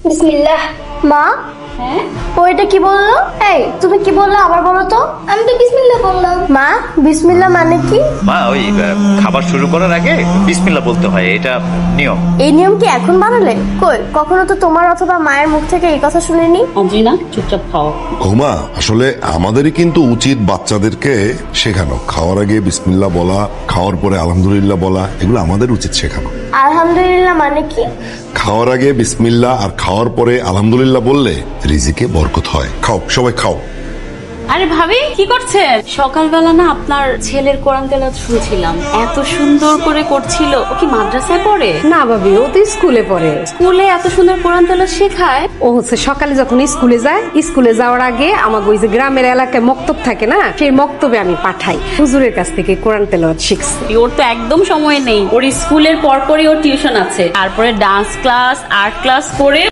বিসমিল্লাহ। মা, হ্যাঁ ওইটা কি বললো? এই তুমি কি বললে আবার বলো তো। আমি তো বিসমিল্লাহ বললাম। মা, বিসমিল্লাহ মানে কি? মা ওই খাবার শুরু করার আগে বিসমিল্লাহ বলতে হয়, এটা নিয়ম। এই নিয়ম কি এখন বানালে? কই, কখনো তো তোমার অথবা মায়ের মুখ থেকে এই কথা শুনিনি। অঞ্জনা চুপচাপ খাও। ঘুমা, আসলে আমাদেরই কিন্তু উচিত বাচ্চাদেরকে শেখানো, খাওয়ার আগে বিসমিল্লাহ বলা, খাওয়ার পরে আলহামদুলিল্লাহ বলা, এগুলো আমাদের উচিত শেখানো। আলহামদুলিল্লাহ মানে কি? খাওয়ার আগে বিসমিল্লাহ আর খাওয়ার পরে আলহামদুলিল্লাহ বললে রিজিকে বরকত হয়। খাও, সবাই খাও। আরে ভাবি কি করছেন? সকালবেলা না আপনার ছেলের কোরআন তেলাওয়াত শুনছিলাম, এত সুন্দর করে করছিল। ও কি মাদ্রাসায় পড়ে? না ভাবি, ও তো স্কুলে পড়ে। স্কুলে এত সুন্দর কোরআন তেলাওয়াত শেখায়? ও হচ্ছে সকালে যখন স্কুলে যায়, স্কুলে যাওয়ার আগে আমাকে ওই যে গ্রামের এলাকায় মক্তব থাকে না, সেই মক্তবে আমি পাঠাই। হুজুরের কাছ থেকে কোরআন তেলাওয়াত শিখছে। ওর তো একদম সময় নেই। ওর স্কুলের পরপরই ওর টিউশন আছে, তারপরে ডান্স ক্লাস, আর্ট ক্লাস করে